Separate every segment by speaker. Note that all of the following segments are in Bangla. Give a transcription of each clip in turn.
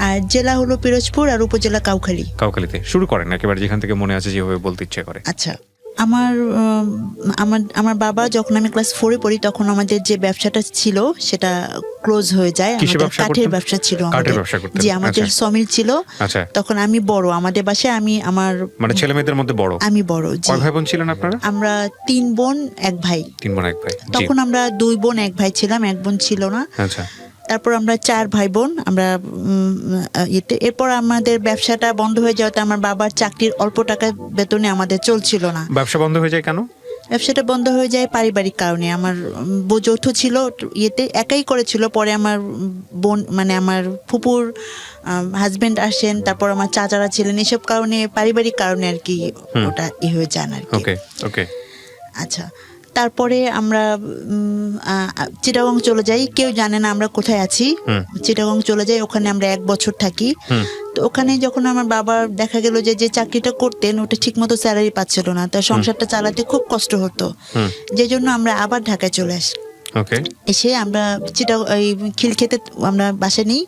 Speaker 1: আর জেলা হলো পিরোজপুর আর উপজেলা কাউখালী।
Speaker 2: কাউখালীতে শুরু করেন একেবারে যেখান থেকে মনে আছে, যেভাবে বলতে ইচ্ছে করে।
Speaker 1: আচ্ছা, আমার আমার বাবা যখন আমি ক্লাস 4-এ পড়ি তখন আমাদের যে ব্যবসাটা ছিল সেটা ক্লোজ হয়ে যায়। আমাদের কাঠের ব্যবসা ছিল আমাদের, যে আমাদের সমিল ছিল। তখন আমি বড়, আমাদের বাসায় আমি আমার
Speaker 2: মানে ছেলে মেয়েদের মধ্যে বড়, আমি বড়। কয় ভাই বোন ছিলেন আপনারা?
Speaker 1: আমরা 3 বোন 1 ভাই।
Speaker 2: 3 বোন 1 ভাই।
Speaker 1: তখন আমরা 2 বোন 1 ভাই ছিলাম, 1 বোন ছিল না।
Speaker 2: আচ্ছা।
Speaker 1: তারপর আমরা 4 ভাই বোন। আমরা এরপর আমাদের ব্যবসাটা বন্ধ হয়ে যাওয়াতে আমার বাবার চাকরির অল্প টাকা বেতনে আমাদের চলছিল না।
Speaker 2: ব্যবসা বন্ধ হয়ে যায় কেন?
Speaker 1: ব্যবসাটা বন্ধ হয়ে যায় পারিবারিক কারণে। আমার যৌথ ছিল, একাই করেছিল। পরে আমার বোন মানে আমার ফুপুর হাজবেন্ড আসেন, তারপর আমার চাচারা ছিলেন, এসব কারণে পারিবারিক কারণে আর কি ওটা হয়ে যান আর কি।
Speaker 2: ওকে ওকে।
Speaker 1: আচ্ছা, তারপরে আমরা চিটাগং চলে যাই। কেউ জানে না আমরা কোথায় আছি। চিটাগং চলে যাই, ওখানে আমরা 1 বছর থাকি। তো ওখানে যখন আমার বাবা দেখা গেল যে চাকরিটা করতেন ওটা ঠিক মতো স্যালারি পাচ্ছিল না, তার সংসারটা চালাতে খুব কষ্ট হতো। যে জন্য আমরা আবার ঢাকায় চলে আসি। এসে আমরা খিলক্ষেতে আমরা বাসা নিই,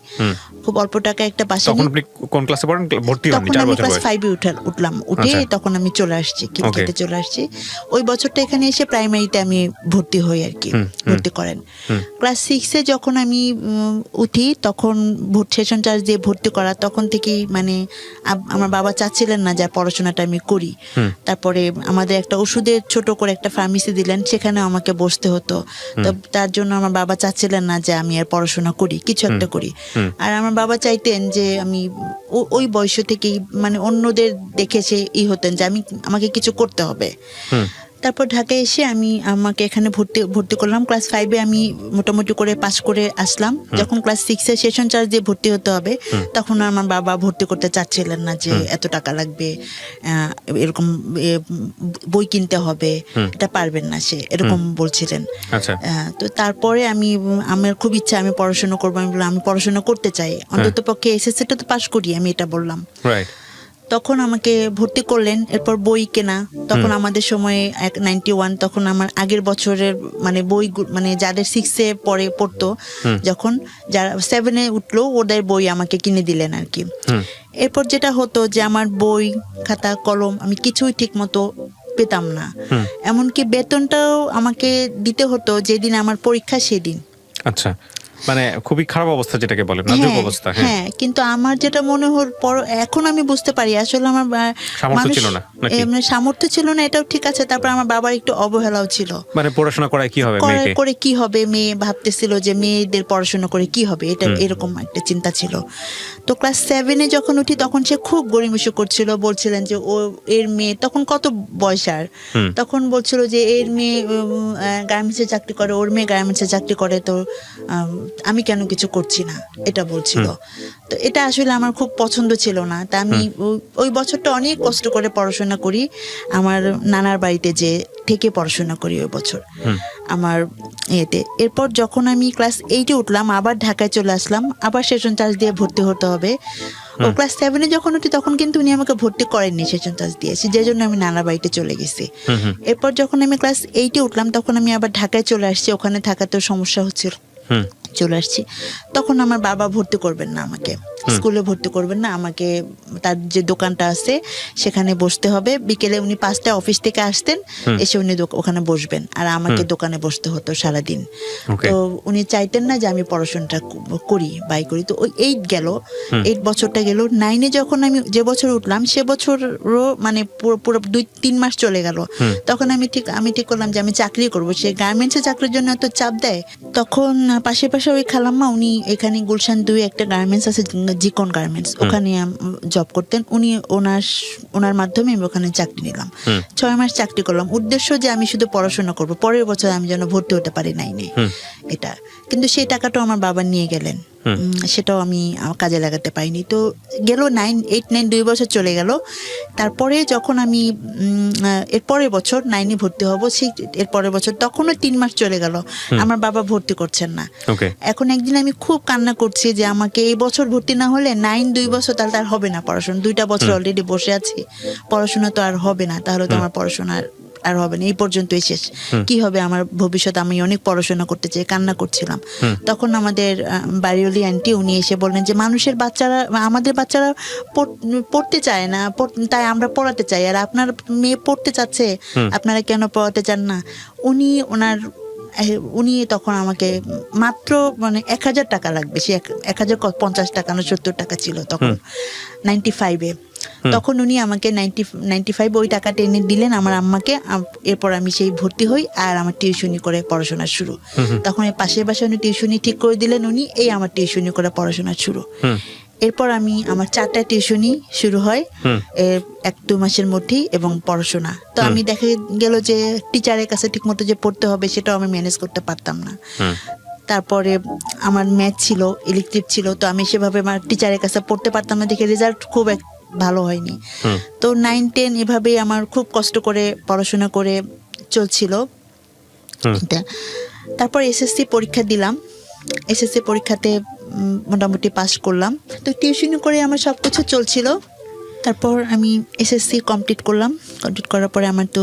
Speaker 1: খুব অল্প টাকা একটা বাসা নিই।
Speaker 2: কোন ক্লাসে পড়েন? ভর্তি হন?
Speaker 1: তখন আমি ক্লাস 5-এ উঠলাম। উঠে তখন আমি চলে আসছি, খিলক্ষেতে চলে আসছি। ওই বছরটা এখানে এসে প্রাইমারিতে আমি ভর্তি হই আর কি, ভর্তি করেন। ক্লাস 6-এ যখন আমি উঠি তখন সেশন চার্জ দিয়ে ভর্তি করা, তখন থেকেই মানে আমার বাবা চাচ্ছিলেন না যে পড়াশোনাটা আমি করি। তারপরে আমাদের একটা ওষুধের ছোট করে একটা ফার্মেসি দিলেন, সেখানে আমাকে বসতে হতো। তো তার জন্য আমার বাবা চাচ্ছিলেন না যে আমি আর পড়াশোনা করি, কিছু একটা করি। আর আমার বাবা চাইতেন যে আমি ওই বয়স থেকেই মানে অন্যদের দেখে সে হতেন যে আমাকে কিছু করতে হবে। তারপর ঢাকায় এসে আমাকে এখানে ভর্তি করলাম। ক্লাস 5-এ আমি মোটামুটি করে পাস করে আসলাম। যখন ক্লাস 6-এ সেশন চার্জ দিয়ে ভর্তি হতে হবে, তখন আমার বাবা ভর্তি করতে চাচ্ছিলেন না, যে এত টাকা লাগবে, এরকম বই কিনতে হবে, এটা পারবেন না, সে এরকম বলছিলেন। তো তারপরে আমার খুব ইচ্ছা আমি পড়াশোনা করবো। আমি বললাম আমি পড়াশোনা করতে চাই, অন্তত পক্ষে এসএসসিটা তো পাস করি, আমি এটা বললাম। তখন আমাকে ভর্তি করলেন। এরপর বই কেনা, তখন আমাদের সময়ে 91, তখন আমার আগের বছরের মানে বই মানে যাদের 6-এ পড়তো, যখন যারা 7-এ উঠলো ওদের বই আমাকে কিনে দিলেন আর কি। এরপর যেটা হতো যে আমার বই খাতা কলম আমি কিছুই ঠিক মতো পেতাম না, এমনকি বেতনটাও আমাকে দিতে হতো যেদিন আমার পরীক্ষা সেদিন।
Speaker 2: আচ্ছা, মানে খুবই খারাপ অবস্থা যেটাকে বলে, নাজুক অবস্থা।
Speaker 1: হ্যাঁ, কিন্তু আমার যেটা মনে হল এখন আমি বুঝতে পারি আসলে আমার সামর্থ্য ছিল না, এটাও ঠিক আছে। তারপর আমার বাবার একটু অবহেলাও ছিল, মানে পড়াশোনা করে কি হবে, মেয়ে ভাবতেছিল যে মেয়েদের পড়াশোনা করে কি হবে, এটা এরকম একটা চিন্তা ছিল। তো ক্লাস 7-এ যখন উঠি তখন সে খুব গড়িমসি করছিল, বলছিলেন যে ও এর মেয়ে, তখন কত বয়স আর, তখন বলছিল যে এর মেয়ে গার্মেন্টসে চাকরি করে, ওর মেয়ে গার্মেন্টসে চাকরি করে, তো আমি কেন কিছু করছি না, এটা বলছিল। তো এটা আসলে আমার খুব পছন্দ ছিল না। তা আমি ওই বছরটা অনেক কষ্ট করে পড়াশোনা করি, আমার নানার বাড়িতে যে থেকে পড়াশোনা করি ওই বছর আমার এতে। এরপর যখন আমি ক্লাস 8-এ উঠলাম, আবার ঢাকায় চলে আসলাম, আবার সেশন চার্জ দিয়ে ভর্তি হতে হবে। ও ক্লাস 7-এ যখন উঠি তখন কিন্তু উনি আমাকে ভর্তি করেননি, সেশন চার্জ দিয়েছি, যে জন্য আমি নানা বাড়িতে চলে গেছি। এরপর যখন আমি ক্লাস 8-এ উঠলাম তখন আমি আবার ঢাকায় চলে আসছি, ওখানে থাকাতেও সমস্যা হচ্ছিল, চলে আসছি। তখন আমার বাবা ভর্তি করবেন না আমাকে, স্কুলে ভর্তি করবেন না আমাকে, তার যে দোকানটা আছে সেখানে বসতে হবে। বিকেলে উনি 5টায় অফিস থেকে আসতেন, এসে উনি ওখানে বসবেন, আর আমাকে দোকানে বসতে হতো সারাদিন। তো উনি চাইতেন না যে আমি পড়াশোনাটা করি তো ওই 8 বছরটা গেল। 9-এ যখন আমি যে বছর উঠলাম সে বছরও মানে পুরো 2-3 মাস চলে গেল। তখন আমি ঠিক করলাম যে আমি চাকরি করবো। সে গার্মেন্টসে চাকরির জন্য এত চাপ দেয়। তখন পাশে ওই খালাম্মা, উনি এখানে গুলশান 2 একটা গার্মেন্টস আছে, জিকন গার্মেন্টস, ওখানে জব করতেন উনি। ওনার মাধ্যমে আমি ওখানে চাকরি নিলাম। 6 মাস চাকরি করলাম, উদ্দেশ্য যে আমি শুধু পড়াশোনা করব, পরের বছর আমি যেন ভর্তি হতে পারি নাইনে, এটা। কিন্তু সেই টাকাটাও আমার বাবা নিয়ে গেলেন, সেটাও আমি কাজে লাগাতে পারিনি। তো গেল 8-9 2 বছর চলে গেল। তারপরে যখন আমি এর পরের বছর 9-এ ভর্তি হব, সেই এর পরের বছর তখনও 3 মাস চলে গেল, আমার বাবা ভর্তি করছেন না। এখন একদিন আমি খুব কান্না করছি যে আমাকে এই বছর ভর্তি না হলে 9 2 বছর তাহলে আর হবে না পড়াশোনা, 2টা বছর অলরেডি বসে আছি, পড়াশোনা তো আর হবে না, তাহলে তো আমার পড়াশোনার আর হবে না, এই পর্যন্তই শেষ, কি হবে আমার ভবিষ্যৎ, আমি অনেক পড়াশোনা করতে চাই, কান্না করছিলাম। তখন আমাদের বাড়িওয়ালি আন্টি উনি এসে বললেন যে মানুষের বাচ্চারা, আমাদের বাচ্চারা পড়তে চায় না, তাই আমরা পড়াতে চাই, আর আপনার মেয়ে পড়তে চাচ্ছে, আপনারা কেন পড়াতে চান না? উনি তখন আমাকে মাত্র মানে 1,000 টাকা লাগবে, সে 1,050 টাকা না 70 টাকা ছিল তখন 95-এ। তখন উনি আমাকে 95 ওই টাকাটা এনে দিলেন আমার আম্মাকে। এরপর আমি সেই ভর্তি হই আর আমার টিউশনি করে পড়াশোনা শুরু। তখন এই পাশের বাসায় উনি টিউশনি ঠিক করে দিলেন উনি, এই আমার টিউশনি করে পড়াশোনা শুরু। এরপর আমার 4টা টিউশনি শুরু হয় 1-2 মাসের মধ্যেই, এবং পড়াশোনা। তো আমি দেখা গেল যে টিচারের কাছে ঠিক মতো যে পড়তে হবে সেটাও আমি ম্যানেজ করতে পারতাম না। তারপরে আমার ম্যাথ ছিল, ইলেকট্রিক ছিল, তো আমি সেভাবে আমার টিচারের কাছে পড়তে পারতাম না দেখে রেজাল্ট খুব ভালো হয়নি। তো 9-10 এভাবেই আমার খুব কষ্ট করে পড়াশোনা করে চলছিল। তারপর এসএসসি পরীক্ষা দিলাম, এসএসসি পরীক্ষাতে মোটামুটি পাস করলাম। তো টিউশনি করে আমার সব কিছু চলছিল। তারপর আমি এসএসসি কমপ্লিট করলাম, কমপ্লিট করার পরে আমার তো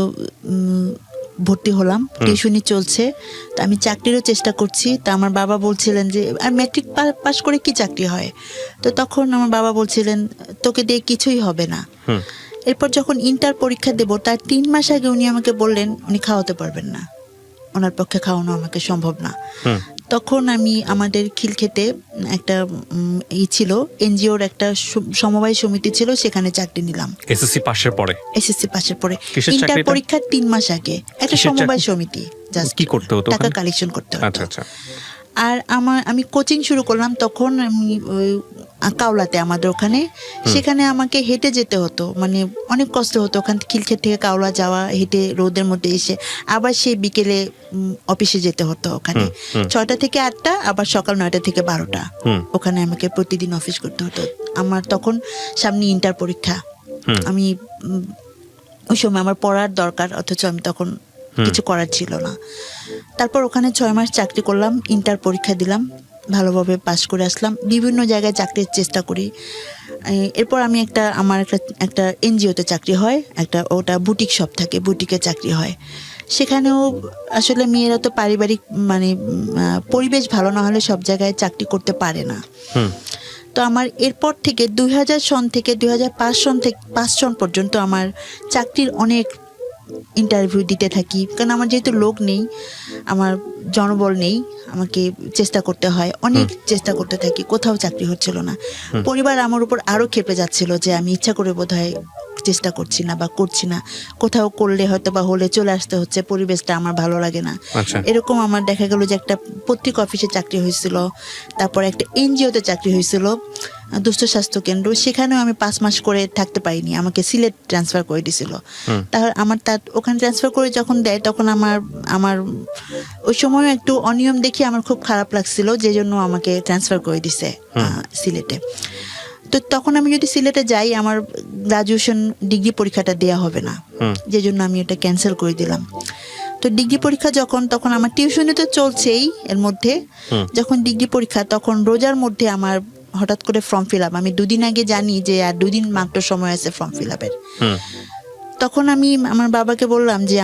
Speaker 1: ভর্তি হলাম, টিউশনি চলছে, তো আমি চাকরিরও চেষ্টা করছি। তা আমার বাবা বলছিলেন যে আর ম্যাট্রিক পাস করে কি চাকরি হয়? তো তখন আমার বাবা বলছিলেন তোকে দিয়ে কিছুই হবে না। এরপর যখন ইন্টার পরীক্ষা দেব তার 3 মাস আগে উনি আমাকে বললেন উনি খাওয়াতে পারবেন না, ওনার পক্ষে খাওয়ানো আমাকে সম্ভব না। তখন আমি আমাদের খিলক্ষেতে একটা ছিল এনজিওর একটা সমবায় সমিতি ছিল, সেখানে চাকরি নিলাম।
Speaker 2: এসএসসি পাশের পরে
Speaker 1: ইন্টার পরীক্ষার 3 মাস আগে একটা সমবায় সমিতি, জাস্ট
Speaker 2: কি করতে হতো?
Speaker 1: টাকা কালেকশন করতে হতো।
Speaker 2: আচ্ছা।
Speaker 1: আর আমি কোচিং শুরু করলাম তখন আমি কাউলাতে, আমাদের ওখানে, সেখানে আমাকে হেঁটে যেতে হতো, মানে অনেক কষ্ট হতো ওখান খিলক্ষেত থেকে কাউলা যাওয়া, হেঁটে রোদের মধ্যে এসে আবার সেই বিকেলে অফিসে যেতে হতো। ওখানে 6টা থেকে 8টা, আবার সকাল 9টা থেকে 12টা, ওখানে আমাকে প্রতিদিন অফিস করতে হতো। আমার তখন সামনে ইন্টার পরীক্ষা, আমি ওই সময় আমার পড়ার দরকার, অথচ আমি তখন কিছু করার ছিল না। তারপর ওখানে 6 মাস চাকরি করলাম, ইন্টার পরীক্ষা দিলাম, ভালোভাবে পাশ করে আসলাম, বিভিন্ন জায়গায় চাকরির চেষ্টা করি। এরপর আমি আমার একটা এনজিওতে চাকরি হয়, ওটা বুটিক শপ থাকে, বুটিকে চাকরি হয়। সেখানেও আসলে মেয়েরা তো পারিবারিক মানে পরিবেশ ভালো না হলে সব জায়গায় চাকরি করতে পারে না। তো আমার এরপর থেকে 2000 সন থেকে 2005 সন পর্যন্ত আমার চাকরির অনেক ইন্টারভিউ দিতে থাকি, কারণ আমার যেহেতু লোক নেই, আমার জনবল নেই, আমাকে চেষ্টা করতে হয়, অনেক চেষ্টা করতে থাকি, কোথাও চাকরি হচ্ছিল না। পরিবার আমার উপর আরো ক্ষেপে যাচ্ছিল যে আমি ইচ্ছা করে বোধহয় চেষ্টা করছি না বা করছি না, কোথাও করলে হয়তো বা হলে চলে আসতে হচ্ছে, পরিবেশটা আমার ভালো লাগে না। এরকম আমার দেখা গেল যে একটা পত্রিকা অফিসে চাকরি হয়েছিল, তারপর একটা এনজিওতে চাকরি হয়েছিল, দুস্থ স্বাস্থ্য কেন্দ্র, সেখানেও আমি 5 মাস করে থাকতে পারিনি, আমাকে সিলেট ট্রান্সফার করে দিয়েছিল। তাহলে ওখানে ট্রান্সফার করে যখন দেয় তখন আমার ওই সময় একটু অনিয়ম দেখে আমার খুব খারাপ লাগছিল, যে জন্য আমাকে ট্রান্সফার করে দিছে সিলেটে। তো তখন আমি যদি সিলেটে যাই আমার গ্রাজুয়েশন ডিগ্রি পরীক্ষাটা দেয়া হবে না, যে জন্য আমি এটা ক্যান্সেল করে দিলাম। তো ডিগ্রি পরীক্ষা তখন আমার টিউশনি তো চলছেই, এর মধ্যে যখন ডিগ্রি পরীক্ষা তখন রোজার মধ্যে আমার হঠাৎ করে ফর্ম ফিল আপ, আমি 2 দিন আগে জানি যে আর 2 দিন মাত্র সময় আছে ফর্ম ফিল আপের। তখন আমি আমার বাবাকে বললাম যে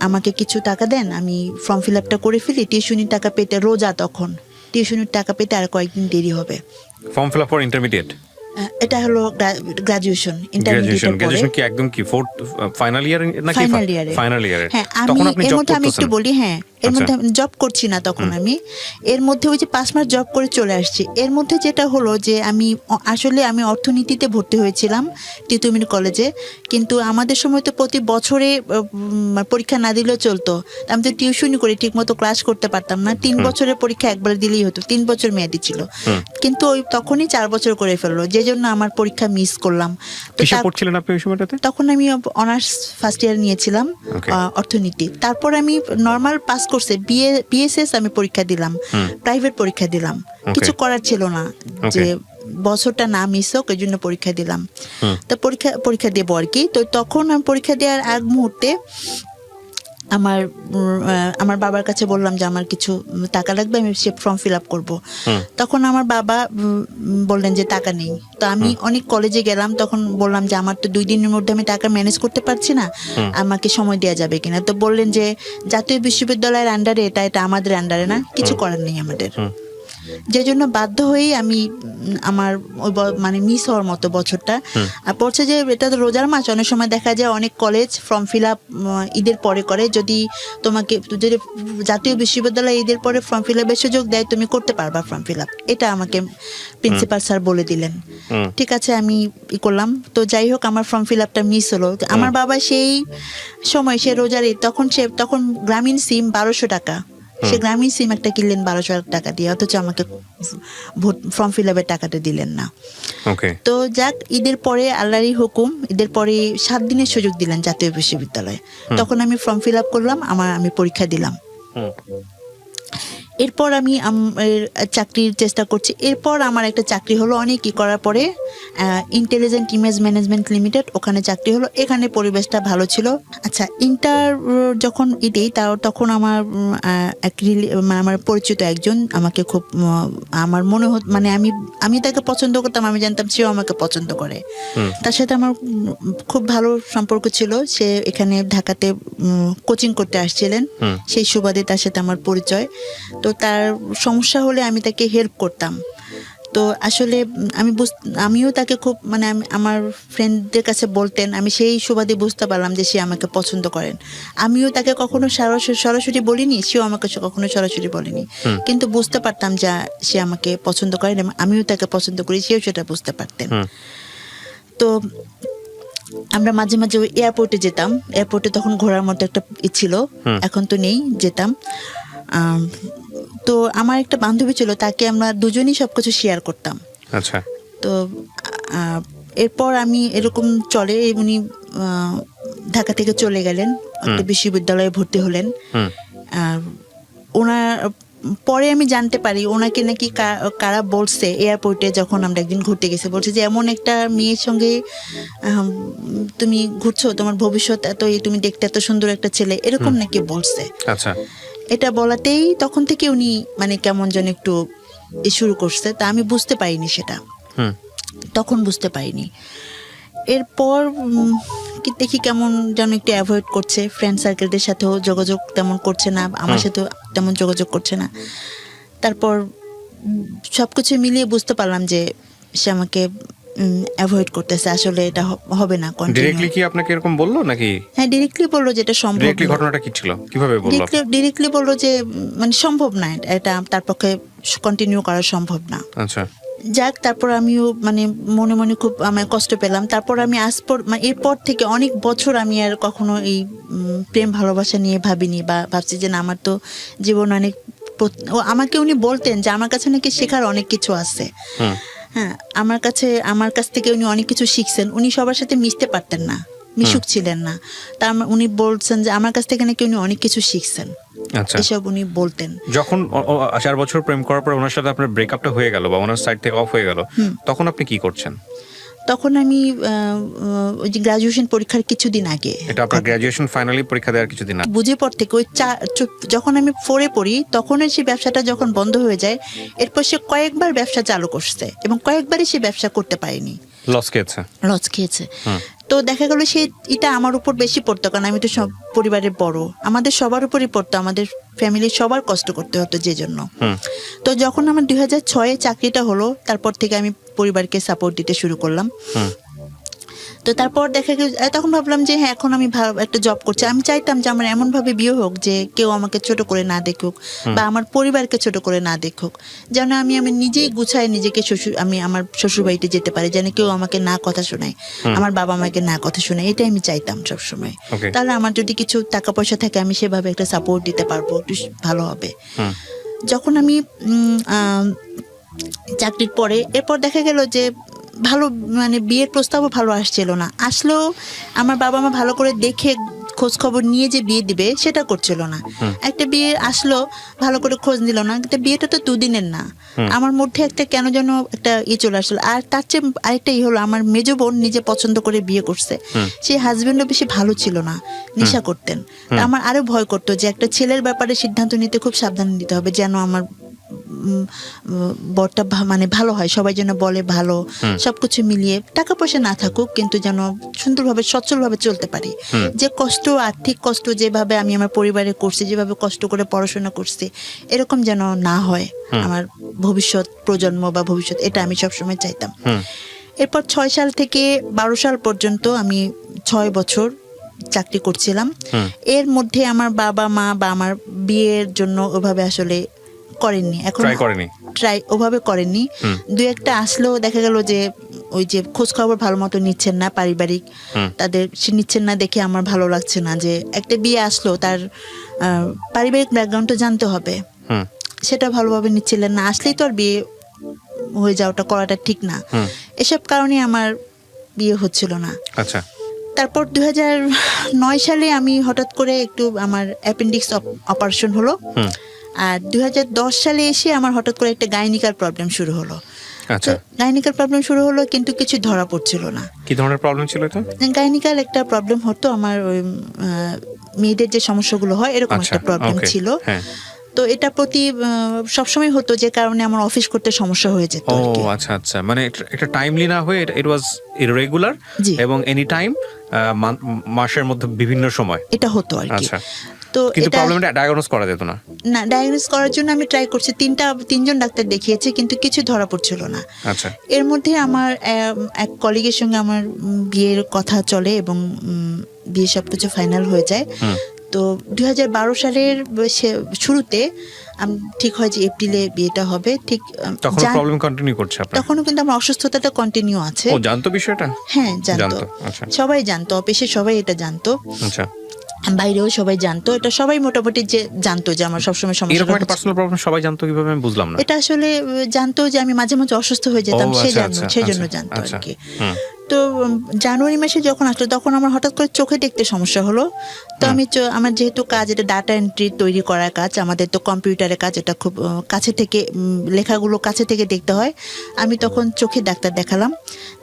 Speaker 1: আমাকে কিছু টাকা দেন, আমি ফর্ম ফিল আপটা করে ফেলি, টিউশনির টাকা পেতে, রোজা তখন টিউশনির টাকা পেতে আর কয়েকদিন দেরি হবে।
Speaker 2: Form fill up for intermediate,
Speaker 1: এটা হলো গ্রাজুয়েশন।
Speaker 2: গ্রাজুয়েশন কি একদম কি ফোর্থ ফাইনাল ইয়ার নাকি ফাইনাল ইয়ারে?
Speaker 1: হ্যাঁ, এর মধ্যে আমি একটু বলি, হ্যাঁ এর মধ্যে জব করছি না তখন, আমি এর মধ্যে ওই যে 5 মাস জব করে চলে আসছি। এর মধ্যে যেটা হলো যে আমি অর্থনীতিতে ভর্তি হয়েছিলাম তিতুমির কলেজে, কিন্তু আমাদের সময় তো প্রতি বছরে পরীক্ষা না দিলেও চলতো, আমি তো টিউশনি করে ঠিক মতো ক্লাস করতে পারতাম না। 3 বছরের পরীক্ষা একবার দিলেই হতো, 3 বছর মেয়াদি ছিল, কিন্তু ওই তখনই 4 বছর করে ফেললো, যে জন্য আমার পরীক্ষা মিস করলাম।
Speaker 2: পড়ছিলেন আপনি ওই সময়টাতে?
Speaker 1: তখন আমি অনার্স ফার্স্ট ইয়ার নিয়েছিলাম অর্থনীতি। তারপর আমি নর্মাল পাস করছে বিএসএস আমি পরীক্ষা দিলাম, প্রাইভেট পরীক্ষা দিলাম, কিছু করার ছিল না যে বছরটা না মিস হোক, এই জন্য পরীক্ষা দিলাম। তো পরীক্ষা দেবো আর কি। তো তখন আমি পরীক্ষা দেওয়ার আগ মুহূর্তে আমার বাবার কাছে বললাম যে আমার কিছু টাকা লাগবে, আমি সে ফর্ম ফিল আপ করবো। তখন আমার বাবা বললেন যে টাকা নেই। তো আমি অনেক কলেজে গেলাম, তখন বললাম যে আমার তো 2 দিনের মধ্যে আমি টাকা ম্যানেজ করতে পারছি না, আমাকে সময় দেওয়া যাবে কিনা। তো বললেন যে জাতীয় বিশ্ববিদ্যালয়ের আন্ডারে এটা আমাদের আন্ডারে না, কিছু করার নেই আমাদের। যে জন্য বাধ্য হয়েই আমি আমার ওই মানে মিস হওয়ার মতো বছরটা। আর পড়ছে যে এটা তো রোজার মাস, অনেক সময় দেখা যায় অনেক কলেজ ফর্ম ফিল আপ ঈদের পরে করে। যদি জাতীয় বিশ্ববিদ্যালয় ঈদের পরে ফর্ম ফিল আপের সুযোগ দেয়, তুমি করতে পারবা ফর্ম ফিল আপ, এটা আমাকে প্রিন্সিপাল স্যার বলে দিলেন। ঠিক আছে, আমি করলাম। তো যাই হোক, আমার ফর্ম ফিল আপটা মিস হলো। আমার বাবা সেই সময়, সে রোজার ঈদ, তখন গ্রামীণ সিম 1200 টাকা, সে গ্রামীণ সিম একটা কিনলেন 1200 টাকা দিয়ে, অথচ আমাকে ফর্ম ফিল আপের টাকাটা দিলেন না। তো যাক, ঈদের পরে আল্লাহরই হুকুম, ঈদের পরে 7 দিনের সুযোগ দিলেন জাতীয় বিশ্ববিদ্যালয়ে। তখন আমি ফর্ম ফিল আপ করলাম, আমি পরীক্ষা দিলাম। এরপর আমি চাকরির চেষ্টা করছি। এরপর আমার একটা চাকরি হলো অনেক করার পরে, ইন্টেলিজেন্ট ইমেজ ম্যানেজমেন্ট লিমিটেড, ওখানে চাকরি হলো। এখানে পরিবেশটা ভালো ছিল। আচ্ছা, ইন্টার যখন দিই, তখন আমার পরিচিত একজন আমাকে খুব, আমার মনে হতো, মানে আমি তাকে পছন্দ করতাম, আমি জানতাম সেও আমাকে পছন্দ করে। তার সাথে আমার খুব ভালো সম্পর্ক ছিল। সে এখানে ঢাকাতে কোচিং করতে আসছিলেন, সেই সুবাদে তার সাথে আমার পরিচয়। তো তার সমস্যা হলে আমি তাকে হেল্প করতাম। তো আসলে আমিও তাকে খুব, মানে আমার ফ্রেন্ডদের কাছে বলতেন, আমি সেই সুবাদে বুঝতে পারলাম যে সে আমাকে পছন্দ করেন। আমিও তাকে কখনো সরাসরি বলিনি, সেও আমাকে কখনো সরাসরি বলেনি, কিন্তু বুঝতে পারতাম যে সে আমাকে পছন্দ করেন এবং আমিও তাকে পছন্দ করি, সেও সেটা বুঝতে পারতেন। তো আমরা মাঝে মাঝে ওই এয়ারপোর্টে যেতাম। এয়ারপোর্টে তখন ঘোরার মতো একটা ছিল, এখন তো নেই, যেতাম। তো আমার একটা বান্ধবী ছিল, তাকে আমরা দুজনেই সবকিছু শেয়ার করতাম।
Speaker 2: আচ্ছা।
Speaker 1: তো এরপর আমি এরকম চলে, উনি ঢাকা থেকে চলে গেলেন, একটা বিশ্ববিদ্যালয়ে ভর্তি হলেন। ওনার পরে আমি জানতে পারি ওনাকে নাকি কারা বলছে, এয়ারপোর্টে যখন আমরা একদিন ঘুরতে গেছি, বলছে যে এমন একটা মেয়ের সঙ্গে তুমি ঘুরছো, তোমার ভবিষ্যৎ তুমি দেখতে এত সুন্দর একটা ছেলে, এরকম নাকি বলছে।
Speaker 2: আচ্ছা।
Speaker 1: এটা বলাতেই তখন থেকে উনি মানে কেমন যেন একটু শুরু করছে। তা আমি বুঝতে পারিনি সেটা, তখন বুঝতে পারিনি। এরপর দেখি কেমন যেন একটু অ্যাভয়েড করছে, ফ্রেন্ড সার্কেলদের সাথেও যোগাযোগ তেমন করছে না, আমার সাথেও তেমন যোগাযোগ করছে না। তারপর সবকিছু মিলিয়ে বুঝতে পারলাম যে সে আমাকে অ্যাভয়েড করতেছে, আসলে এটা হবে না।
Speaker 2: ডাইরেক্টলি কি আপনাকে এরকম বললো নাকি?
Speaker 1: হ্যাঁ, ডাইরেক্টলি বললো যে এটা সম্ভব।
Speaker 2: ডাইরেক্টলি ঘটনাটা কি ছিল, কিভাবে বললো?
Speaker 1: ডাইরেক্টলি বললো যে মানে সম্ভব না, এটা তার পক্ষে কন্টিনিউ করা সম্ভব না।
Speaker 2: আচ্ছা।
Speaker 1: যাক, তারপর আমিও মানে মনে মনে খুব আমি কষ্ট পেলাম। তারপর আমি এরপর থেকে অনেক বছর আমি আর কখনো এই প্রেম ভালোবাসা নিয়ে ভাবিনি, বা ভাবছি যে না, আমার তো জীবন অনেক, আমাকে উনি বলতেন যে আমার কাছে নাকি শেখার অনেক কিছু আছে। হ্যাঁ, আমার কাছ থেকে উনি অনেক কিছু শিখছেন। উনি সবার সাথে মিশতে পারতেন না, মিশুক ছিলেন না। উনি বলছেন যে আমার কাছ থেকে নাকি উনি অনেক কিছু শিখছেন।
Speaker 2: আচ্ছা,
Speaker 1: এসব উনি বলতেন।
Speaker 2: যখন 4 বছর প্রেম করার পর ওনার সাথে আপনার ব্রেকআপটা হয়ে গেল বা ওনার সাইড থেকে অফ হয়ে গেল, তখন আপনি কি করছেন?
Speaker 1: তখন আমি ওই যে গ্রাজুয়েশন পরীক্ষার কিছুদিন আগে,
Speaker 2: এটা আপনার গ্রাজুয়েশন ফাইনালি পরীক্ষা দেওয়ার কিছুদিন আগে,
Speaker 1: বুঝে পর থেকে ওই যখন আমি 4 পড়ি, তখন সেই ব্যবসাটা যখন বন্ধ হয়ে যায়, এরপর সে কয়েকবার ব্যবসা চালু করছে এবং কয়েকবারই সে ব্যবসা করতে পারেনি, লস খেয়েছে। তো দেখা গেল এটা আমার উপর বেশি পড়তো, কারণ আমি তো সব পরিবারের বড়, আমাদের সবার উপরই পড়তো, আমাদের ফ্যামিলির সবার কষ্ট করতে হতো যে জন্য। তো যখন আমার 2006-এ চাকরিটা হলো, তারপর থেকে আমি পরিবারকে সাপোর্ট দিতে শুরু করলাম। তো তারপর দেখা গেল, তখন ভাবলাম যে হ্যাঁ, এখন আমি ভালো একটা জব করছি, আমি চাইতাম যে আমার এমন ভাবে বিয়ে হোক যে কেউ আমাকে ছোট করে না দেখুক, বা আমার পরিবারকে ছোট করে না দেখুক, যেন আমি নিজেই গুছায় নিজেকে আমি আমার শ্বশুর বাড়িতে যেতে পারি, যেন কেউ আমাকে না কথা শোনায়, আমার বাবা মাকে না কথা শোনায়, এটাই আমি চাইতাম সবসময়। তাহলে আমার যদি কিছু টাকা পয়সা থাকে, আমি সেভাবে একটা সাপোর্ট দিতে পারবো, একটু ভালো হবে। যখন আমি চাকরির পরে এরপর দেখা গেল যে ভালো, মানে বিয়ের প্রস্তাবও ভালো আসছিল না, আসলেও আমার বাবা মা ভালো করে দেখে খোঁজ খবর নিয়ে যে বিয়ে দিবে সেটা করছিল না। একটা বিয়ে আসলো, ভালো করে খোঁজ নিল না, কিন্তু বিয়েটা তো দুদিনের না। আমার মধ্যে একটা কেন যেন একটা চলে আসলো। আর তার চেয়ে আরেকটা হলো, আমার মেজো বোন নিজে পছন্দ করে বিয়ে করছে, সেই হাজবেন্ডও বেশি ভালো ছিল না, নেশা করতেন। তা আমার আরো ভয় করতো যে একটা ছেলের ব্যাপারে সিদ্ধান্ত নিতে খুব সাবধান নিতে হবে, যেন আমার বরটা মানে ভালো হয়, সবাই যেন বলে ভালো, সবকিছু মিলিয়ে টাকা পয়সা না থাকুক কিন্তু যেন সুন্দরভাবে সচ্ছলভাবে চলতে পারি। যে কষ্ট, আর্থিক কষ্ট যেভাবে আমি আমার পরিবারে করছি, যেভাবে কষ্ট করে পড়াশোনা করছি, এরকম যেন না হয় আমার ভবিষ্যৎ প্রজন্ম বা ভবিষ্যৎ, এটা আমি সবসময় চাইতাম। এরপর 6 সাল থেকে 12 সাল পর্যন্ত আমি 6 বছর চাকরি করছিলাম। এর মধ্যে আমার বাবা মা বা আমার বিয়ের জন্য ওভাবে আসলে করেননি, এখন ট্রাই ওভাবে করেননি। দু একটা আসলেও দেখা গেল যে ওই যে খোঁজ খবর ভালো মতো নিচ্ছেন না, পারিবারিক তাদের সে নিচ্ছেন না দেখে আমার ভালো লাগছে না। যে একটা বিয়ে আসলো, তার পারিবারিক ব্যাকগ্রাউন্ডটা জানতে হবে, সেটা ভালোভাবে নিচ্ছিলেন না। আসলেই তো আর বিয়ে হয়ে যাওয়াটা করাটা ঠিক না, এসব কারণে আমার বিয়ে হচ্ছিল না।
Speaker 2: আচ্ছা।
Speaker 1: তারপর 2009 সালে আমি হঠাৎ করে একটু আমার অ্যাপেন্ডিক্স অপারেশন হলো। আর 2010 সালে এসে আমার হঠাৎ করে একটা গাইনিকার প্রবলেম শুরু হলো।
Speaker 2: আচ্ছা।
Speaker 1: গাইনিকার প্রবলেম শুরু হলো, কিন্তু কিছু ধরা পড়ছিল না।
Speaker 2: কি ধরনের প্রবলেম ছিল এটা?
Speaker 1: গাইনিকার একটা প্রবলেম হতো, আমার ওই মেয়েদের যে সমস্যাগুলো হয় এরকম একটা প্রবলেম ছিল। তো এটা প্রতি সবসময় হতো, যে কারণে আমার অফিস করতে সমস্যা হয়ে যেত।
Speaker 2: ও আচ্ছা আচ্ছা, মানে এটা টাইমলি না হয়ে ইট ওয়াজ ইররেগুলার এবং এনি টাইম, মাসের মধ্যে বিভিন্ন সময় এটা
Speaker 1: হতো আর কি।
Speaker 2: তো কিন্তু প্রবলেমটা ডায়াগনোজ করা যেত না।
Speaker 1: না, ডায়াগনোজ করার জন্য আমি ট্রাই করছি, 3জন ডাক্তার দেখিয়েছি, কিন্তু কিছু ধরা পড়ছিল না।
Speaker 2: আচ্ছা।
Speaker 1: এর মধ্যে আমার এক কলিগের সঙ্গে আমার বিয়ের কথা চলে এবং বিয়ে সবকিছু ফাইনাল হয়ে যায়। তো 2012 সালের শুরুতে ঠিক হয় যে এপ্রিলে বিয়েটা হবে। ঠিক
Speaker 2: তখন প্রবলেম কন্টিনিউ করছে আপনার?
Speaker 1: তখনও কিন্তু আমার অসুস্থতাটা কন্টিনিউ আছে।
Speaker 2: ও জানতো বিষয়টা?
Speaker 1: হ্যাঁ জানতো।
Speaker 2: আচ্ছা।
Speaker 1: সবাই জানতো, অফিসে সবাই এটা জানতো।
Speaker 2: আচ্ছা।
Speaker 1: বাইরেও সবাই জানতো, এটা সবাই মোটামুটি যে জানতো যে আমার সবসময় সমস্যা।
Speaker 2: এরকম একটা পার্সোনাল প্রবলেম সবাই জানতো কিভাবে আমি বুঝলাম না।
Speaker 1: এটা আসলে জানতো যে আমি মাঝে মাঝে অসুস্থ হয়ে যেতাম, সেজন্য জানতো আর কি। তো জানুয়ারি মাসে যখন আসলো, তখন আমার হঠাৎ করে চোখে দেখতে সমস্যা হলো। তো আমি আমার যেহেতু কাজ, এটা ডাটা এন্ট্রি তৈরি করার কাজ, আমাদের তো কম্পিউটারের কাজ, এটা খুব কাছে থেকে লেখাগুলো কাছে থেকে দেখতে হয়। আমি তখন চোখে ডাক্তার দেখালাম,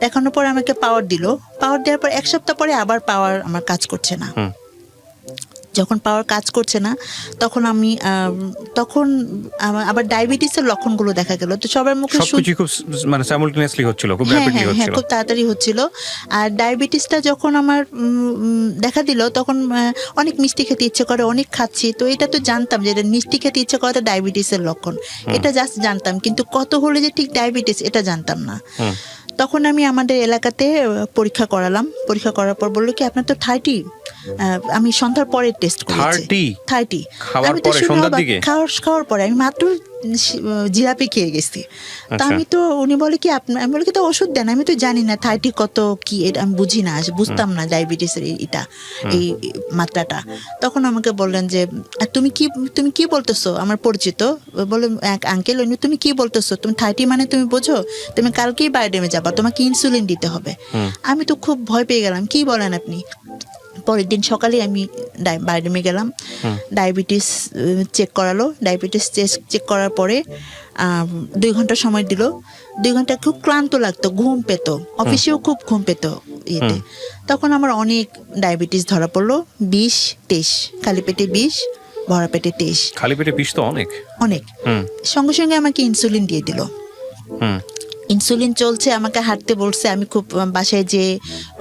Speaker 1: দেখানোর পর আমাকে পাওয়ার দিল। পাওয়ার দেওয়ার পর 1 সপ্তাহ পরে আবার পাওয়ার আমার কাজ করছে না। যখন পাওয়ার কাজ করছে না, তখন আমি আবার ডায়াবেটিসের লক্ষণগুলো দেখা গেল। তো সবার মুখে
Speaker 2: সবকিছু খুব মানে সাইমultaneously হচ্ছিল, খুব র‍্যাপিডলি হচ্ছিল,
Speaker 1: খুব তাড়াতাড়ি হচ্ছিল। আর ডায়াবেটিসটা যখন আমার দেখা দিল, তখন অনেক মিষ্টি খেতে ইচ্ছে করে, অনেক খাচ্ছি। তো এটা তো জানতাম যে মিষ্টি খেতে ইচ্ছে করাটা ডায়াবেটিসের লক্ষণ, এটা জাস্ট জানতাম, কিন্তু কত হলে যে ঠিক ডায়াবেটিস এটা জানতাম না। তখন আমি আমাদের এলাকাতে পরীক্ষা করালাম। পরীক্ষা করার পর বললো কি আপনার তো 30। আমি সন্ধ্যার পরে টেস্ট করেছি। 30 খাওয়ার পরে আমি মাত্র জিলাপি খেয়ে গেছি। তা আমি তো, উনি বলে কি আমি বলি কি তো ওষুধ দেন। আমি তো জানি না 30 কত কি, এটা আমি বুঝি না, বুঝতাম না ডায়াবেটিসের এটা এই মাত্রাটা। তখন আমাকে বললেন যে তুমি কি বলতেছো, আমার পরিচিত বলে এক আঙ্কেল, তুমি কি বলতেছো, তুমি 30 মানে তুমি বোঝো, তুমি কালকেই বায়োডেমে যাবা, তোমাকে ইনসুলিন দিতে হবে। আমি তো খুব ভয় পেয়ে গেলাম, কি বলেন আপনি। পরের দিন সকালে আমি বায়োডেমে গেলাম, ডায়াবেটিস চেক করালো। ডায়াবেটিস চেক করার পরে 2 ঘন্টা সময় দিল। 2 ঘন্টা খুব ক্লান্ত লাগতো, ঘুম পেতো, অফিসেও খুব ঘুম পেতো ইয়েতে। তখন আমার অনেক ডায়াবেটিস ধরা পড়লো, 20-23, খালি পেটে 20, ভরা পেটে 23।
Speaker 2: খালি পেটে 20 তো অনেক।
Speaker 1: সঙ্গে সঙ্গে আমাকে ইনসুলিন দিয়ে দিল। ইনসুলিন চলছে, আমাকে হাঁটতে বলছে। আমি খুব বাসায় যে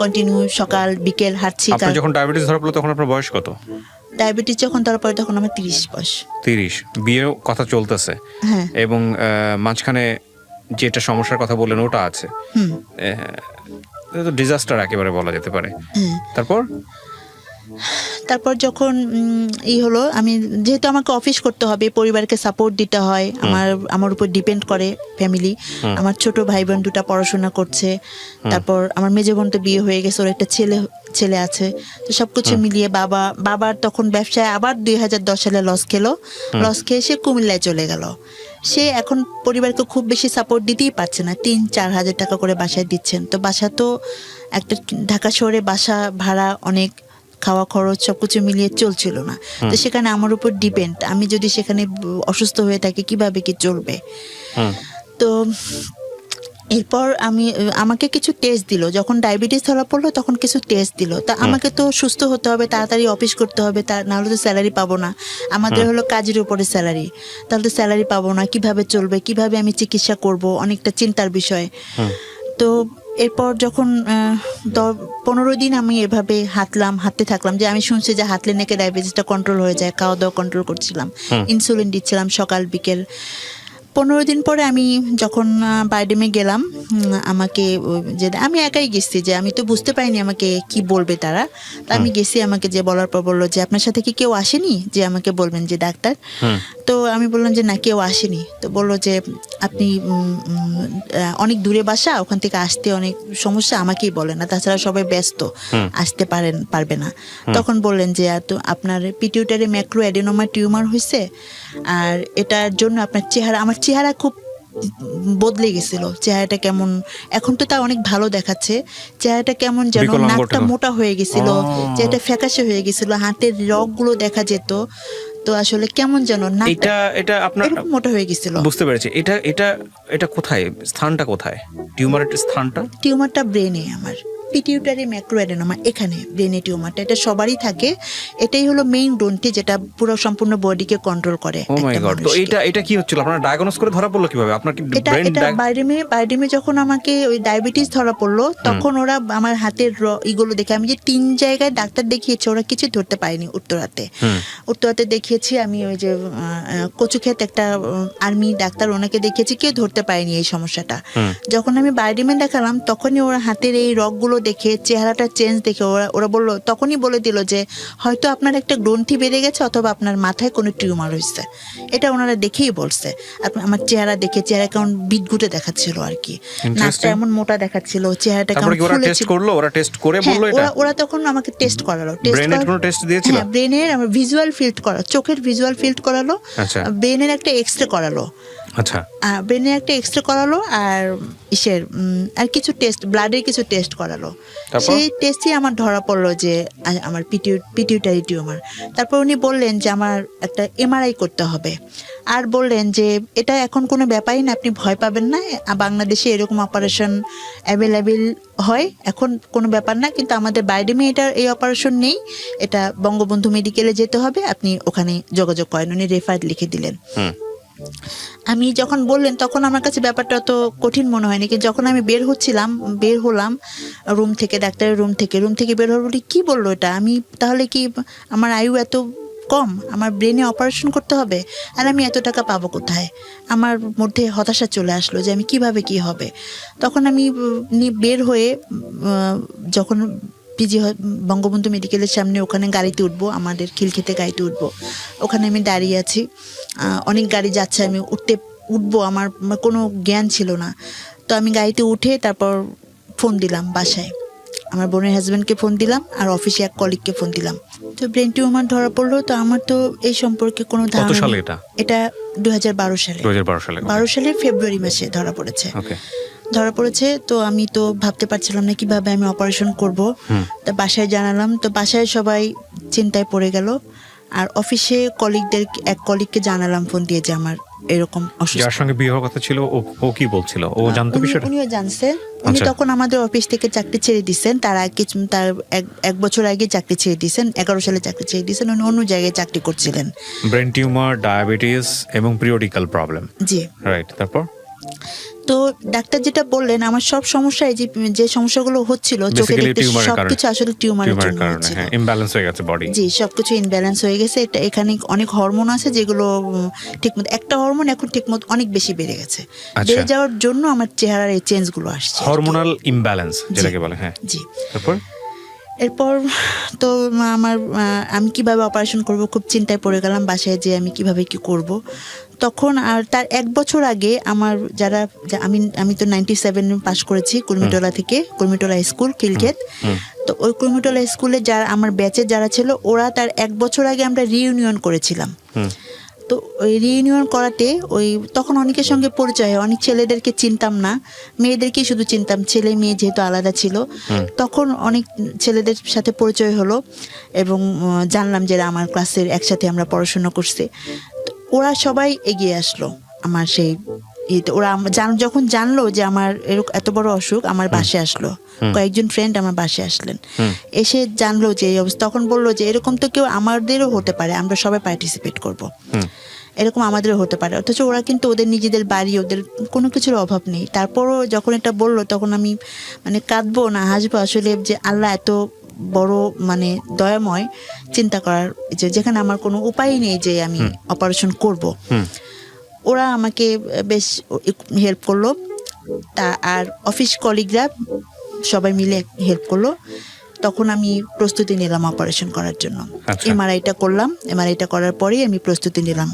Speaker 1: কন্টিনিউ সকাল বিকেল হাঁটছি।
Speaker 2: আপনার যখন ডায়াবেটিস ধরা পড়লো তখন আপনার বয়স কত?
Speaker 1: ডায়াবেটিস যখন ধরা পড়ে তখন আমার 30 বয়স।
Speaker 2: 30, বিয়ের কথা চলতেছে, এবং মাঝখানে যেটা সমস্যার কথা বললেন ওটা আছে। ডিজাস্টার একেবারে বলা যেতে পারে।
Speaker 1: তারপর যখন হলো, আমি যেহেতু আমাকে অফিস করতে হবে, পরিবারকে সাপোর্ট দিতে হয়, আমার উপর ডিপেন্ড করে ফ্যামিলি। আমার ছোট ভাই বোন 2টা পড়াশোনা করছে। তারপর আমার মেজো বোন তো বিয়ে হয়ে গেছে, ওর একটা ছেলে আছে। তো সবকিছু মিলিয়ে বাবার তখন ব্যবসায় আবার 2010 সালে লস খেয়ে সে কুমিল্লায় চলে গেল। সে এখন পরিবারকে খুব বেশি সাপোর্ট দিতেই পারছে না, 3-4 হাজার টাকা করে বাসায় দিচ্ছেন। তো বাসা তো একটা ঢাকা শহরে বাসা ভাড়া অনেক, খাওয়া খরচ সবকিছু মিলিয়ে চলছিল না। তো সেখানে আমার উপর ডিপেন্ড, আমি যদি সেখানে অসুস্থ হয়ে থাকি কিভাবে কি চলবে। তো এরপর আমাকে কিছু টেস্ট দিল, যখন ডায়াবেটিস ধরা পড়লো তখন কিছু টেস্ট দিল। তা আমাকে তো সুস্থ হতে হবে, তাড়াতাড়ি অফিস করতে হবে, নাহলে তো স্যালারি পাবো না। আমাদের হলো কাজের উপরে স্যালারি, তাহলে তো স্যালারি পাবো না, কিভাবে চলবে, কিভাবে আমি চিকিৎসা করব, অনেকটা চিন্তার বিষয়। তো এরপর যখন 15 দিন আমি এভাবে হাঁটতে থাকলাম, যে আমি শুনছি যে হাঁটলে নাকি ডায়াবেটিসটা কন্ট্রোল হয়ে যায়, খাওয়া দাওয়া কন্ট্রোল করছিলাম, ইনসুলিন দিচ্ছিলাম সকাল বিকেল। 15 দিন পরে আমি যখন বাইডেমে গেলাম, আমাকে যে আমি একাই গেছি, যে আমি তো বুঝতে পারিনি আমাকে কি বলবে তারা। তা আমি গেছি, আমাকে যে বলার পর বললো যে আপনার সাথে কি কেউ আসেনি যে আমাকে বলবেন যে ডাক্তার। তো আমি বললাম যে না, কেউ আসেনি। তো বললো যে আপনি অনেক দূরে বাসা, ওখান থেকে আসতে অনেক সমস্যা, আমাকেই বলেন না, তাছাড়া সবাই ব্যস্ত, আসতে পারবে না। তখন বললেন যে তো আপনার পিটিউটারি ম্যাক্রো অ্যাডেনোমা টিউমার হয়েছে, আর এটার জন্য আপনার আমার চেহারা খুব বদলে গেছিল। চেহারাটা কেমন, এখন তো তা অনেক ভালো দেখাচ্ছে, চেহারাটা কেমন যেন নাকটা মোটা হয়ে গেছিল, চেহারাটা ফ্যাকাশে হয়ে গেছিল, হাতের রগগুলো দেখা যেত। তো আসলে কেমন যেন
Speaker 2: এটা আপনার
Speaker 1: মোটা হয়ে গেছিল।
Speaker 2: বুঝতে পেরেছি। এটা কোথায়, স্থানটা কোথায় টিউমারের স্থানটা?
Speaker 1: টিউমারটা ব্রেনে, আমার পিটিউটারি ম্যাক্রো অ্যাডেনোমা, এখানে ব্রেনে টিউমারটা। এটা সবারই থাকে, এটাই হলো মেইন গ্রন্থি যেটা পুরো সম্পূর্ণ বডিকে কন্ট্রোল করে।
Speaker 2: ও মাই গড। তো এটা কি হচ্ছিল, আপনারা ডায়াগনোজ করে ধরা পড়লো কিভাবে? আপনার কি
Speaker 1: বাইরেমে যখন আমাকে ওই ডায়াবেটিস ধরা পড়লো, তখন ওরা আমার হাতের ইগুলো দেখে, আমি যে 3 জায়গায় ডাক্তার দেখিয়েছি, ওরা কিছু ধরতে পারেনি। উত্তরাতে দেখিয়েছি আমি, ওই যে কচুক্ষেত একটা আর্মি ডাক্তার, ওনাকে দেখিয়েছি, কেউ ধরতে পারেনি এই সমস্যাটা। যখন আমি বাইরেমে দেখালাম, তখনই ওরা হাতের এই রগগুলো দেখে, চেহারাটা চেঞ্জ দেখে ওরা বললো, তখনই বলে দিল যে হয়তো আপনার একটা গ্রন্থি বেড়ে গেছে, অথবা আপনার মাথায় কোনো টিউমার হয়েছে। এটা ওনারা দেখেই বলছে। আমার চেহারা দেখে, চেহারা কেমন বিদঘুটে দেখাচ্ছিল আর কি, নাকটা এমন মোটা দেখাচ্ছিল, চেহারাটা কেমন ফুলেছিল। ওরা তখন আমাকে টেস্ট করালো, ব্রেনের আমার ভিজুয়াল ফিল্ড করা, চোখের ভিজুয়াল ফিল্ড করালো, ব্রেনের একটা এক্সরে করালো।
Speaker 2: আচ্ছা,
Speaker 1: ব্রেনে একটা এক্সরে করালো, আর আর কিছু টেস্ট, ব্লাডের কিছু টেস্ট করালো। সেই টেস্টে আমার ধরা পড়লো যে আমার পিটিউটারি টিউমার। তারপর উনি বললেন যে আমার একটা এমআরআই করতে হবে, আর বললেন যে এটা এখন কোনো ব্যাপারই না, আপনি ভয় পাবেন না, বাংলাদেশে এরকম অপারেশন অ্যাভেলেবেল হয়, এখন কোনো ব্যাপার না। কিন্তু আমাদের বাইডেমে এই অপারেশন নেই, এটা বঙ্গবন্ধু মেডিকেলে যেতে হবে, আপনি ওখানে যোগাযোগ করেন। উনি রেফার লিখে দিলেন। আমি যখন বললেন, তখন আমার কাছে ব্যাপারটা অত কঠিন মনে হয়নি, কিন্তু যখন আমি বের হলাম রুম থেকে, ডাক্তারের রুম থেকে বের হল, বলি কি বললো এটা, আমি তাহলে কি আমার আয়ু এত কম, আমার ব্রেনে অপারেশন করতে হবে, আর আমি এত টাকা পাবো কোথায়? আমার মধ্যে হতাশা চলে আসলো যে আমি কিভাবে কি হবে। তখন আমি বের হয়ে যখন বঙ্গবন্ধু মেডিকেলের সামনে, ওখানে গাড়িতে উঠবো, আমাদের খিলক্ষেতে গাড়িতে উঠবো, ওখানে আমি দাঁড়িয়ে আছি, অনেক গাড়ি যাচ্ছে, আমি উঠবো, আমার কোনো জ্ঞান ছিল না। তো আমি গাড়িতে উঠে তারপর ফোন দিলাম বাসায়, আমার বোনের হাজব্যান্ডকে ফোন দিলাম, আর অফিসে এক কলিগকে ফোন দিলাম। তো ব্রেন টিউমার ধরা পড়লো। তো আমার তো এই সম্পর্কে কোনো ধারণা নেই। এটা 2012 সালের ফেব্রুয়ারি মাসে ধরা পড়েছে। তো আমি তো ভাবতে পারছিলাম না কিভাবে আমি অপারেশন করব। তা বাসায় জানালাম, তো বাসায় সবাই চিন্তায় পড়ে গেল। আর অফিসে এক কলিগকে জানালাম ফোন দিয়ে যে আমার এরকম অসুস্থ।
Speaker 2: যার সঙ্গে বিয়ে হওয়ার কথা ছিল, ও কি বলছিল? ও জানতো বিষয়টা?
Speaker 1: উনিও জানছে। উনি তখন আমাদের অফিস থেকে চাকরি ছেড়ে দিয়েছেন, তার এক বছর আগে চাকরি ছেড়ে দিয়েছেন, 11 সালে চাকরি ছেড়ে দিয়েছেন, উনি অন্য জায়গায় চাকরি করছিলেন।
Speaker 2: ব্রেন টিউমার, ডায়াবেটিস এবং পিরিয়ডিক্যাল প্রবলেম।
Speaker 1: জি,
Speaker 2: রাইট। তারপর
Speaker 1: তো ডাক্তার যেটা বললেন, আমার সব সমস্যা, যে সমস্যাগুলো হচ্ছিল চোখে দেখতে, সবকিছু আসলে টিউমারের জন্য হচ্ছিল।
Speaker 2: ইমব্যালেন্স হয়ে গেছে বডি।
Speaker 1: জি, সবকিছু ইমব্যালেন্স হয়ে গেছে। এখানে অনেক হরমোন আছে যেগুলো ঠিকমতো, একটা হরমোন এখন ঠিকমতো অনেক বেশি বেড়ে গেছে, বেড়ে যাওয়ার জন্য আমার চেহারার এই চেঞ্জগুলো আসছে,
Speaker 2: হরমোনাল ইমব্যালেন্স যেটাকে বলে। হ্যাঁ,
Speaker 1: জি।
Speaker 2: এরপর
Speaker 1: তো আমি কিভাবে অপারেশন করব, খুব চিন্তায় পড়ে গেলাম বাসায়, যে আমি কিভাবে কি করব। তখন আর তার 1 বছর আগে আমার আমি তো 97 পাস করেছি কুর্মিটোলা স্কুল, খিলক্ষেত। তো ওই কুর্মিটোলা স্কুলে আমার ব্যাচে যারা ছিল, ওরা তার 1 বছর আগে আমরা রিইউনিয়ন করেছিলাম। তো ওই রিইউনিয়ন করাতে তখন অনেকের সঙ্গে পরিচয় হয়, অনেক ছেলেদেরকে চিনতাম না, মেয়েদেরকে শুধু চিনতাম, ছেলে মেয়ে যেহেতু আলাদা ছিল। তখন অনেক ছেলেদের সাথে পরিচয় হলো এবং জানলাম যে আমার ক্লাসের একসাথে আমরা পড়াশোনা করছি। ওরা সবাই এগিয়ে আসলো আমার সেই ওরা যখন জানলো যে আমার এত বড় অসুখ, আমার বাসায় আসলো, কয়েকজন ফ্রেন্ড আমার বাসায় আসলেন, এসে জানলো যে এই অবস্থা, তখন বললো যে এরকম তো কেউ আমাদেরও হতে পারে, আমরা সবাই পার্টিসিপেট করব, এরকম আমাদেরও হতে পারে। অথচ ওরা কিন্তু ওদের নিজেদের বাড়ি, ওদের কোনো কিছুর অভাব নেই, তারপরও যখন এটা বললো তখন আমি মানে কাঁদবো না হাসবো আসলে, যে আল্লাহ এত বড় মানে দয়াময়, চিন্তা করার যে যেখানে আমার কোনো উপায় নেই যে আমি অপারেশন করব। ওরা আমাকে বেশ হেল্প করলো, আর অফিস কলিগরা সবাই মিলে হেল্প করলো। তখন আমি প্রস্তুতি নিলাম অপারেশন করার জন্য। এমআরআইটা করলাম, এমআরআইটা করার পরেই আমি প্রস্তুতি নিলাম।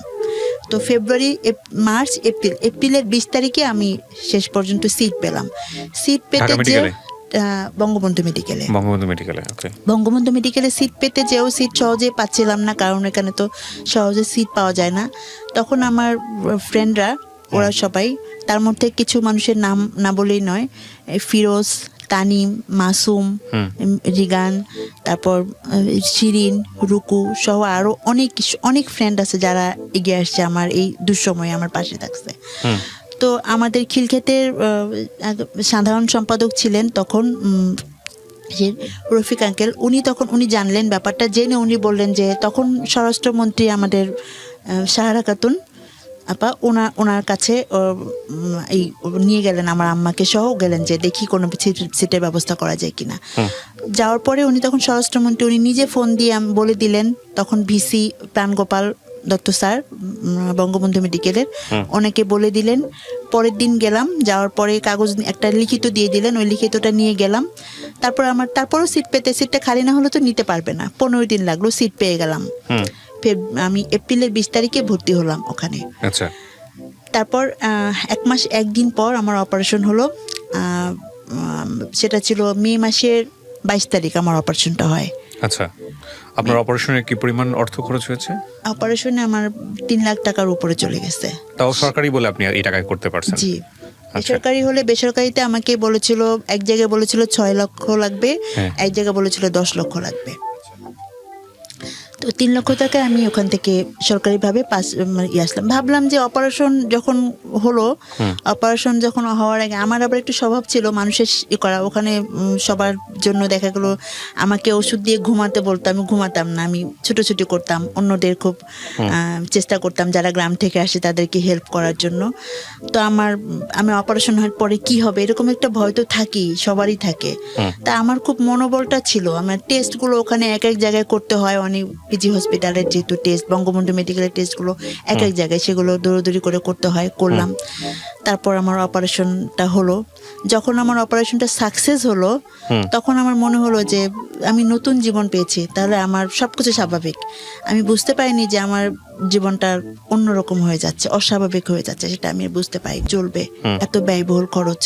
Speaker 1: তো ফেব্রুয়ারি, মার্চ, এপ্রিলের 20 তারিখে আমি শেষ পর্যন্ত সিট পেলাম। সিট পেতে যে বঙ্গবন্ধু মেডিকেলে সিট পেতে যেও সিট সহজে পাচ্ছিলাম না, কারণ এখানে তো সহজে সিট পাওয়া যায় না। তখন আমার ফ্রেন্ডরা, ওরা সবাই, তার মধ্যে কিছু মানুষের নাম না বলেই নয়, ফিরোজ, তানিম, মাসুম, রিগান, তারপর শিরিন, রুকু সহ আরো অনেক ফ্রেন্ড আছে যারা এগিয়ে আসছে আমার এই দুঃসময়ে আমার পাশে থাকছে। তো আমাদের খিলক্ষেতের সাধারণ সম্পাদক ছিলেন তখন রফিক আঙ্কেল, উনি জানলেন ব্যাপারটা, জেনে উনি বললেন যে, তখন স্বরাষ্ট্রমন্ত্রী আমাদের সাহারা খাতুন আপা, ওনার কাছে এই নিয়ে গেলেন আমার আম্মাকে সহ, গেলেন যে দেখি কোনো সিটের ব্যবস্থা করা যায় কিনা। যাওয়ার পরে উনি তখন স্বরাষ্ট্রমন্ত্রী, উনি নিজে ফোন দিয়ে বলে দিলেন, তখন ভিসি প্রাণগোপাল দত্ত স্যার বঙ্গবন্ধু মেডিকেলের, অনেকে বলে দিলেন। পরের দিন গেলাম, যাওয়ার পরে কাগজ একটা লিখিত দিয়ে দিলেন, ওই লিখিতটা নিয়ে গেলাম। তারপরও সিটটা খালি না হলে তো নিতে পারবে না, 15 দিন লাগলো, সিট পেয়ে গেলাম। আমি এপ্রিলের 20 তারিখে ভর্তি হলাম ওখানে।
Speaker 2: আচ্ছা।
Speaker 1: তারপর 1 মাস 1 দিন পর আমার অপারেশন হলো। সেটা ছিল মে মাসের 22 তারিখ আমার অপারেশনটা হয়।
Speaker 2: আচ্ছা, আপনার অপারেশনে কি পরিমাণ অর্থ খরচ হয়েছে?
Speaker 1: অপারেশনে আমার 3 লাখ টাকার উপরে চলে গেছে।
Speaker 2: তাও সরকারি বলে আপনি এই টাকায় করতে পারছেন?
Speaker 1: জি। বেসরকারি হলে, বেসরকারিতে আমাকে বলেছিল, এক জায়গায় বলেছিল 6 লক্ষ লাগবে, এক জায়গায় বলেছিল 10 লক্ষ লাগবে। তো 3 লক্ষ টাকা আমি ওখান থেকে সরকারিভাবে আসলাম। ভাবলাম যে অপারেশন যখন হলো, অপারেশন যখন হওয়ার আগে আমার আবার একটু স্বভাব ছিল মানুষের করা, ওখানে সবার জন্য দেখা গেলো আমাকে ওষুধ দিয়ে ঘুমাতে বলতো, আমি ঘুমাতাম না, আমি ছুটোছুটি করতাম, অন্যদের খুব চেষ্টা করতাম যারা গ্রাম থেকে আসে তাদেরকে হেল্প করার জন্য। তো আমি অপারেশন হওয়ার পরে কি হবে এরকম একটা ভয় তো থাকি, সবারই থাকে। তা আমার খুব মনোবলটা ছিল। আমার টেস্টগুলো ওখানে এক এক জায়গায় করতে হয়, অনেক পিজি হসপিটালের যেহেতু টেস্ট, বঙ্গবন্ধু মেডিকেলের টেস্টগুলো এক এক জায়গায়, সেগুলো দৌড়দৌড়ি করে করতে হয়, করলাম। তারপর আমার অপারেশনটা হলো। যখন আমার অপারেশনটা সাকসেস হলো, তখন আমার মনে হলো যে আমি নতুন জীবন পেয়েছি, তাহলে আমার সবকিছু স্বাভাবিক। আমি বুঝতে পারিনি যে আমার জীবনটা অন্যরকম হয়ে যাচ্ছে, অস্বাভাবিক হয়ে যাচ্ছে, সেটা আমি বুঝতে পারি। চলবে, এত ব্যয়বহুল খরচ।